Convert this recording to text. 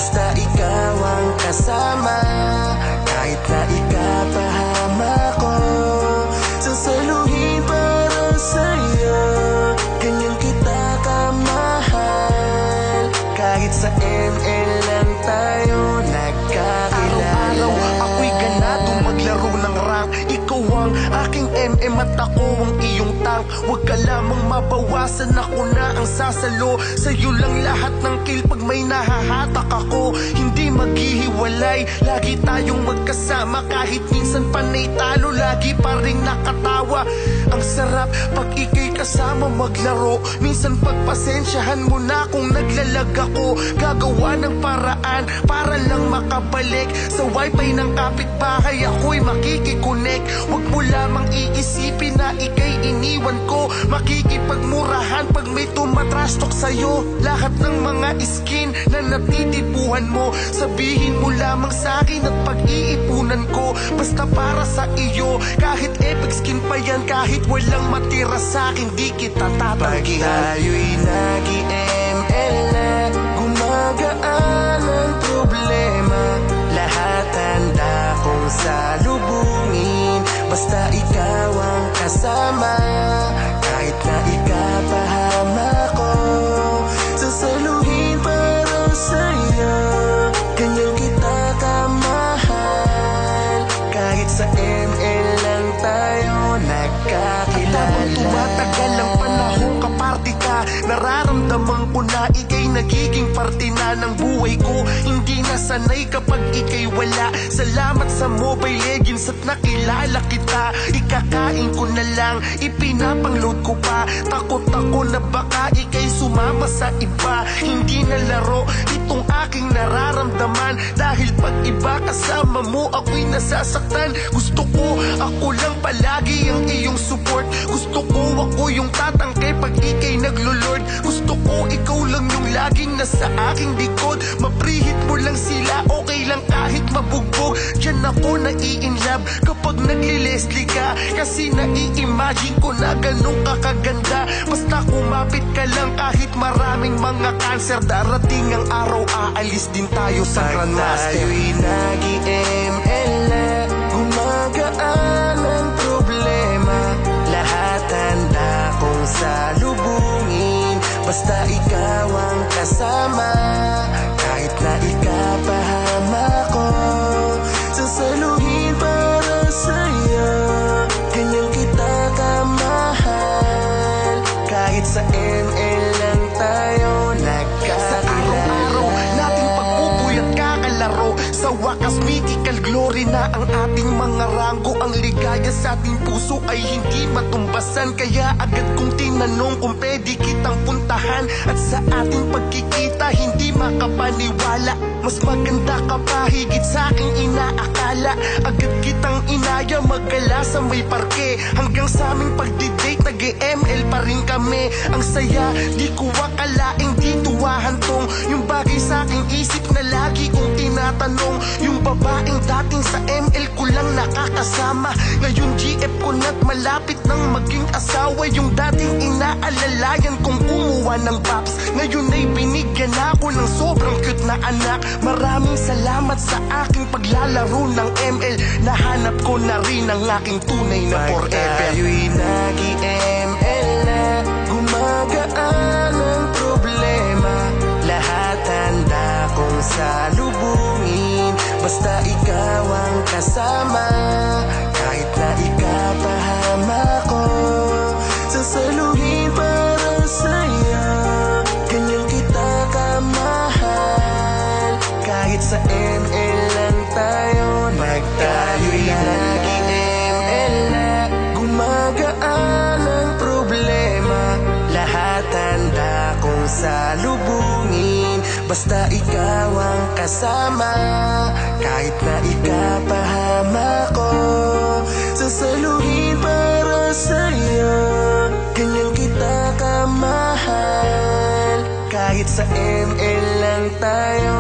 basta ikaw ang kasama. Kahit na ikapahama ko, sasaluhin para sa'yo. Ganyan kita kamahal. Kahit sa ML lang tayo nagkakilala. Araw-araw ako'y ganado maglaro ng rank. Ikaw ang aking MM at ako ang iyong tank. Huwag ka lamang mabawasan, ako na ang sasalo. Sa'yo lang lahat ng kill pag may nahahatak ako. Hindi maghihiwalay, lagi tayong magkasama. Kahit minsan panay talo, lagi pa rin nakatawa. Ang sarap pag ika'y kasama maglaro. Minsan pagpasensyahan mo na kung naglalag ako. Gagawa ng paraan para lang makabalik sa wifi ng kapitbahay. Ako'y makikikonek. Huwag mo lamang iisipin na ika'y iniwan ko. Makikipagmurahan pag may tumatrastok sa'yo. Lahat ng mga skin na natitipuhan mo, sabihin mo lamang sa'kin at pag-iipunan ko. Basta para sa iyo, kahit epic skin pa yan, kahit walang matira sa'kin, di kita tatanggihan. Pag tayo'y nag-ML na, gumagaan ang problema. Lahat handa kong salubungin, basta ikaw ang kasama. Kahit na ikapahama ko, sasaluhin para sa'yo. Ganyan kita kamahal. Kahit sa ML lang tayo nagkakilala. At habang tumatagal ang panahon kaparty ka, nararamdaman ko na ika'y nagiging parte na ng buhay ko. Hindi na sanay kapag ika'y wala. Salamat sa Mobile Legends at nakilala kita. Ikakain ko na lang, ipinapangload ko pa. Takot ako na baka ika'y sumama sa iba. Hindi na laro itong aking nararamdaman, dahil pag iba kasama mo ako'y nasasaktan. Gusto ko ako lang palagi ang iyong support. Gusto ko ako yung tatangkay pag ika'y naglulord. Gusto ko ikaw lang yung laging nasa aking likod. Maprihit mo lang sila, okay lang kahit mabugbog. Diyan ako nai-inlove kapag nagli-Leslie ka, kasi nai-imagine ko na ganun kakaganda. Basta kumapit ka lang kahit maraming mga cancer. Darating ang araw, aalis din tayo sa Grandmaster. Pag tayo'y nag-ML na, gumagaan ang problema. Lahat handa kong salubungin, basta ikaw ang kasama. Kahit na ikapahama ko, sasaluhin para sa'yo. Ganyan kita kamahal. Kahit sa ML lang tayo nagkakilala. Sa araw-araw nating pagpupuy at kakalaro, sa wakas mythical glory na ang ating mga ranggo. Ang ligaya sa ating puso ay hindi matumbasan, kaya agad kong tinanong kung pwede kitang puntahan. At sa ating pagkikita hindi makapaniwala, mas maganda ka pa higit sa aking inaakala. Agad kitang inaya maggala sa may parke, hanggang sa aming pagdi-date nag-ML pa rin kami. Ang saya, di ko akalaing di tuwahantong. Yung bagay sa aking isip na lagi kong tinatanong, yung babaeng dating sa ML ko lang nakakasama, ngayon GF ko na't malapit nang maging asawa. Yung dating inaalalayan kong kumuha ng paps, ngayon ay binigyan ako ng sobrang cute na anak. Maraming salamat sa aking paglalaro ng ML, nahanap ko na rin ang aking tunay na forever. Pag tayo'y nag-ML na, gumagaan ang problema. Lahat handa kong salubungin, basta ikaw ang kasama. Kahit na ikapahama ko, sasaluhin para sa'yo. Ganyan kita kamahal. Kahit sa ML lang tayo nagkakilala. Nag-ML na, gumagaan ang problema. Lahat handa kong salubungin, basta ikaw ang kasama. Kahit na ikapahama ko, sasaluhin para sa'yo. Ganyan kita kamahal. Kahit sa ML lang tayo